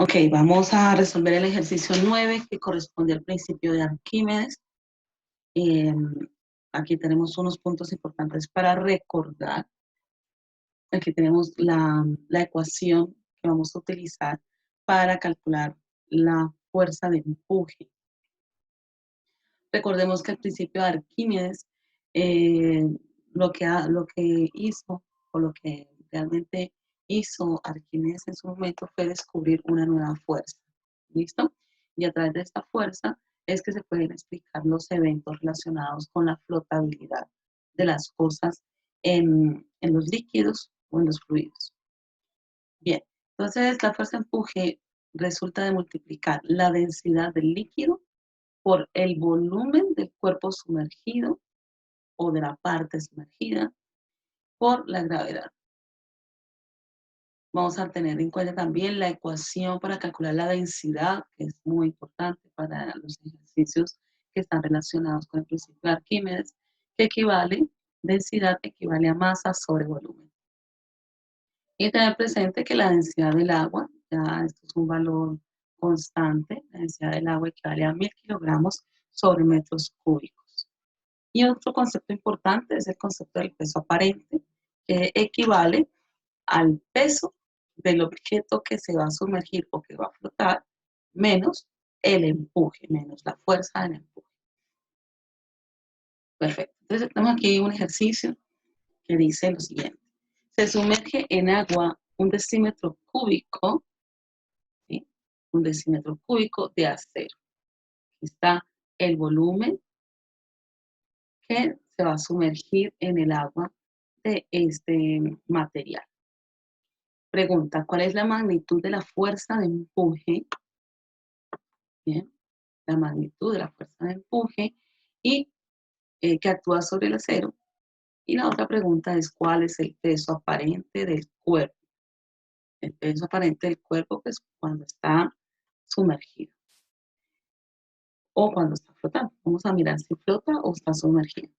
Ok, vamos a resolver el ejercicio 9 que corresponde al principio de Arquímedes. Eh, Aquí tenemos unos puntos importantes para recordar. Aquí tenemos la ecuación que vamos a utilizar para calcular la fuerza de empuje. Recordemos que al principio de Arquímedes eh, lo que hizo o lo que realmente hizo Arquímedes en su momento fue descubrir una nueva fuerza. ¿Listo? Y a través de esta fuerza es que se pueden explicar los eventos relacionados con la flotabilidad de las cosas en los líquidos o en los fluidos. Bien, entonces la fuerza de empuje resulta de multiplicar la densidad del líquido por el volumen del cuerpo sumergido o de la parte sumergida por la gravedad. Vamos a tener en cuenta también la ecuación para calcular la densidad, que es muy importante para los ejercicios que están relacionados con el principio de Arquímedes, que densidad equivale a masa sobre volumen. Y tener presente que la densidad del agua, ya esto es un valor constante, la densidad del agua equivale a 1000 kilogramos sobre metros cúbicos. Y otro concepto importante es el concepto del peso aparente, que equivale al peso del objeto que se va a sumergir o que va a flotar, menos el empuje, menos la fuerza del empuje. Perfecto. Entonces tenemos aquí un ejercicio que dice lo siguiente. Se sumerge en agua un decímetro cúbico, ¿sí? Un decímetro cúbico de acero. Aquí está el volumen que se va a sumergir en el agua de este material. Pregunta, ¿cuál es la magnitud de la fuerza de empuje? Bien, la magnitud de la fuerza de empuje y que actúa sobre el acero. Y la otra pregunta es, ¿cuál es el peso aparente del cuerpo? El peso aparente del cuerpo, pues, cuando está sumergido o cuando está flotando. Vamos a mirar si flota o está sumergido.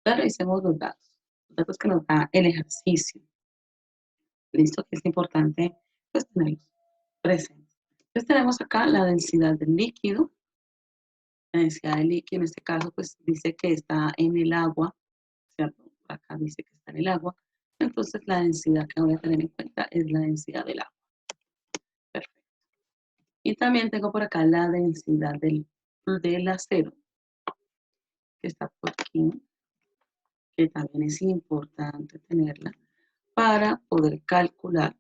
Ahora revisemos los datos que nos da el ejercicio. Listo, que es importante pues tenerlos presentes. Entonces tenemos acá la densidad del líquido. La densidad del líquido en este caso pues dice que está en el agua, ¿cierto? Acá dice que está en el agua. Entonces la densidad que voy a tener en cuenta es la densidad del agua. Perfecto. Y también tengo por acá la densidad del acero, que está por aquí, que también es importante tenerla para poder calcular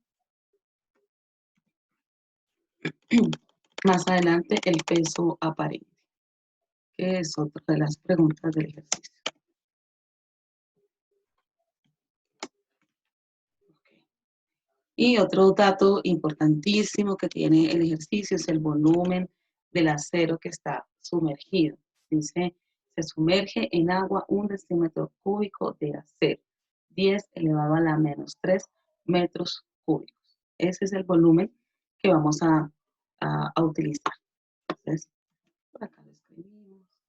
más adelante el peso aparente, que es otra de las preguntas del ejercicio. Okay. Y otro dato importantísimo que tiene el ejercicio es el volumen del acero que está sumergido. Dice, se sumerge en agua un decímetro cúbico de acero, 10 elevado a la menos 3 metros cúbicos. Ese es el volumen que vamos a utilizar. Entonces, por acá lo escribimos,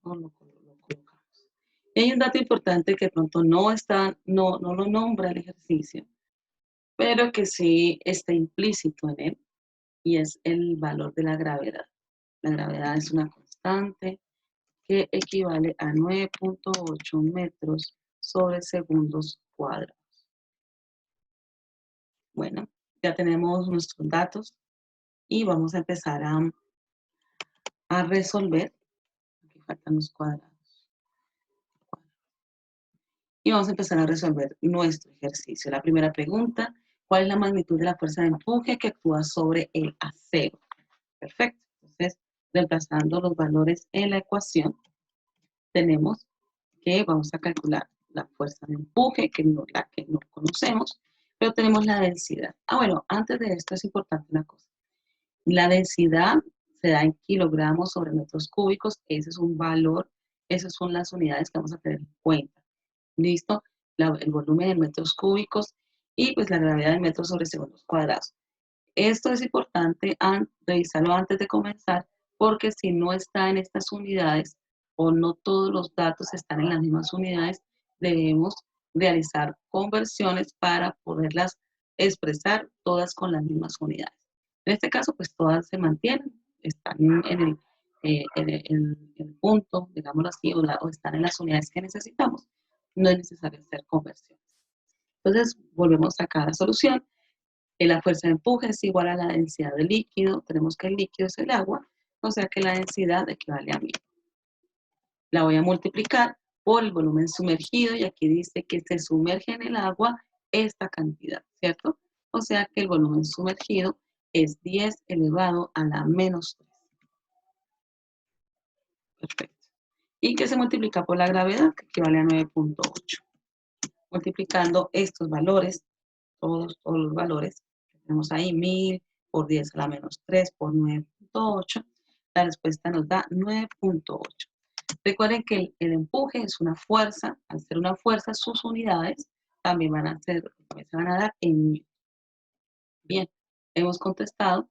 o lo colocamos. Y hay un dato importante que de pronto no lo nombra el ejercicio, pero que sí está implícito en él, y es el valor de la gravedad. La gravedad es una constante que equivale a 9.8 metros sobre segundos cuadrados. Bueno, ya tenemos nuestros datos y vamos a empezar a resolver. Aquí faltan los cuadrados. Y vamos a empezar a resolver nuestro ejercicio. La primera pregunta, ¿cuál es la magnitud de la fuerza de empuje que actúa sobre el acero? Perfecto. Entonces, reemplazando los valores en la ecuación, tenemos que vamos a calcular la fuerza de empuje, la que no conocemos, pero tenemos la densidad. Bueno, antes de esto es importante una cosa. La densidad se da en kilogramos sobre metros cúbicos. Ese es un valor, esas son las unidades que vamos a tener en cuenta. ¿Listo? El volumen en metros cúbicos y pues la gravedad en metros sobre segundos cuadrados. Esto es importante revisarlo antes de comenzar, porque si no está en estas unidades o no todos los datos están en las mismas unidades, debemos realizar conversiones para poderlas expresar todas con las mismas unidades. En este caso, pues todas se mantienen, están en el punto, digámoslo así, o están en las unidades que necesitamos. No es necesario hacer conversiones. Entonces, volvemos a cada solución. La fuerza de empuje es igual a la densidad del líquido. Tenemos que el líquido es el agua, o sea que la densidad equivale a 1000. La voy a multiplicar por el volumen sumergido, y aquí dice que se sumerge en el agua esta cantidad, ¿cierto? O sea que el volumen sumergido es 10 elevado a la menos 3. Perfecto. Y que se multiplica por la gravedad, que equivale a 9.8. Multiplicando estos valores, todos los valores que tenemos ahí, 1000 por 10 a la menos 3 por 9.8, la respuesta nos da 9.8. Recuerden que el empuje es una fuerza. Al ser una fuerza, sus unidades también se van a dar en newton. Bien, hemos contestado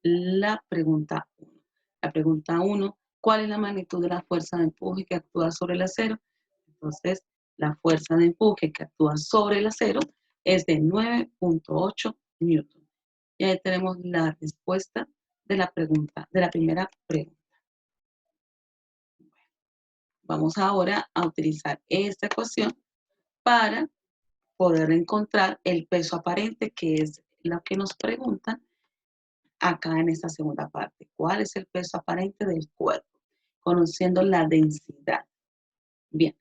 la pregunta 1. La pregunta 1, ¿cuál es la magnitud de la fuerza de empuje que actúa sobre el acero? Entonces, la fuerza de empuje que actúa sobre el acero es de 9.8 newton. Y ahí tenemos la respuesta de la primera pregunta. Vamos ahora a utilizar esta ecuación para poder encontrar el peso aparente, que es lo que nos preguntan acá en esta segunda parte. ¿Cuál es el peso aparente del cuerpo? Conociendo la densidad. Bien.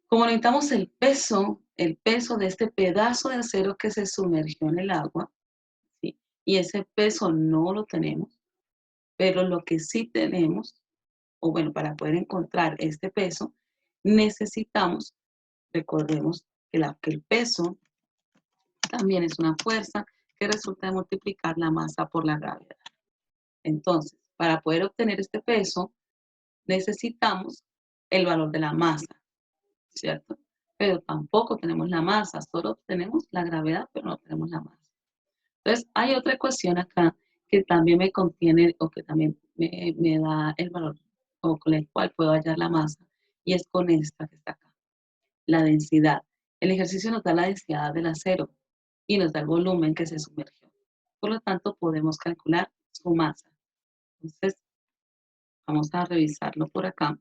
Como necesitamos el peso de este pedazo de acero que se sumergió en el agua, ¿sí? Y ese peso no lo tenemos, pero lo que sí tenemos, o bueno, para poder encontrar este peso, necesitamos, recordemos que el peso también es una fuerza que resulta de multiplicar la masa por la gravedad. Entonces, para poder obtener este peso, necesitamos el valor de la masa, ¿cierto? Pero tampoco tenemos la masa, solo tenemos la gravedad, pero no tenemos la masa. Entonces, hay otra ecuación acá que también me contiene, o que también me da el valor, o con el cual puedo hallar la masa, y es con esta que está acá, la densidad. El ejercicio nos da la densidad del acero y nos da el volumen que se sumergió. Por lo tanto, podemos calcular su masa. Entonces, vamos a revisarlo por acá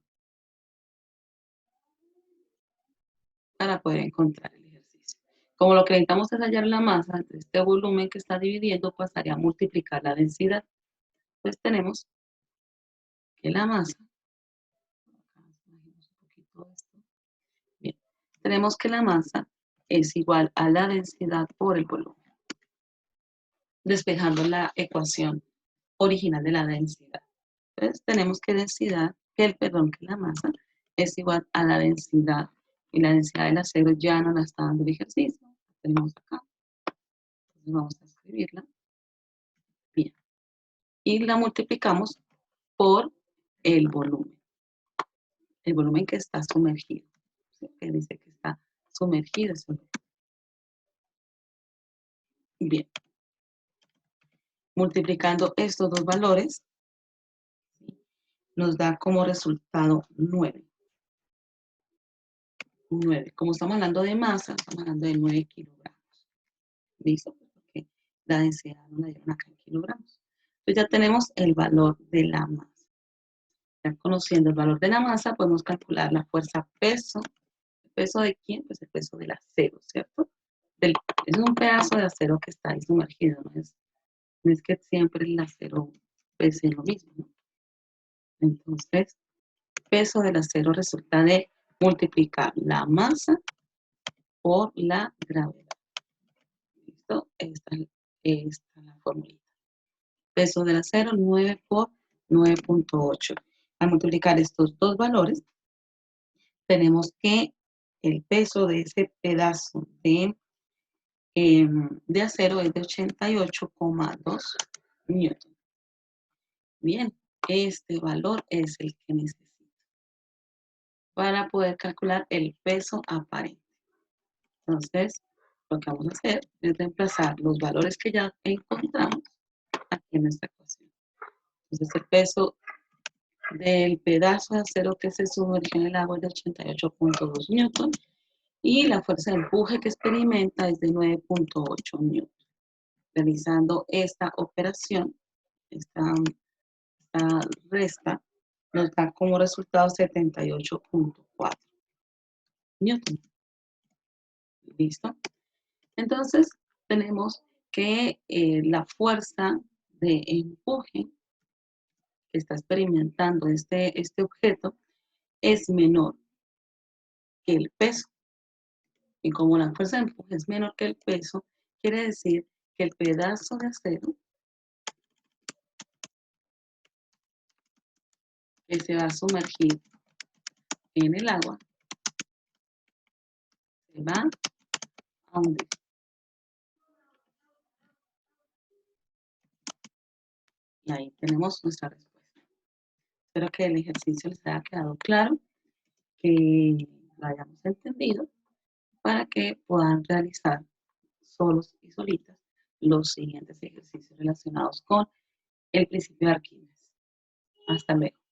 para poder encontrar el ejercicio. Como lo que necesitamos es hallar la masa, este volumen que está dividiendo pasaría a multiplicar la densidad. Entonces tenemos que la masa, bien, tenemos que la masa es igual a la densidad por el volumen, despejando la ecuación original de la densidad. Entonces tenemos que que la masa es igual a la densidad, y la densidad del acero ya no la está dando el ejercicio, la tenemos acá. Entonces vamos a escribirla. Bien. Y la multiplicamos por el volumen que está sumergido, ¿sí? Que dice que está sumergido. Bien. Multiplicando estos dos valores, ¿sí? Nos da como resultado 9. 9. Como estamos hablando de masa, estamos hablando de 9 kilogramos. ¿Listo? Porque la densidad no la dieron acá en kilogramos. Entonces ya tenemos el valor de la masa. Ya conociendo el valor de la masa, podemos calcular la fuerza peso. ¿El peso de quién? Pues el peso del acero, ¿cierto? Es un pedazo de acero que está ahí sumergido, no es que siempre el acero pese lo mismo, ¿no? Entonces, peso del acero resulta de multiplicar la masa por la gravedad. ¿Listo? Esta es la formulita. Peso del acero, 9 por 9.8. Al multiplicar estos dos valores, tenemos que el peso de ese pedazo de acero es de 88,2 newton. Bien, este valor es el que necesito para poder calcular el peso aparente. Entonces, lo que vamos a hacer es reemplazar los valores que ya encontramos aquí en esta ecuación. Entonces, el peso del pedazo de acero que se sumergió en el agua es de 88,2 newton y la fuerza de empuje que experimenta es de 9.8 newton. Realizando esta operación, esta resta, nos da como resultado 78.4 newton. ¿Listo? Entonces, tenemos que la fuerza de empuje que está experimentando este objeto es menor que el peso. Y como la fuerza de empuje es menor que el peso, quiere decir que el pedazo de acero que se va a sumergir en el agua se va a hundir. Y ahí tenemos nuestra respuesta. Espero que el ejercicio les haya quedado claro, que lo hayamos entendido, para que puedan realizar solos y solitas los siguientes ejercicios relacionados con el principio de Arquímedes. Hasta luego.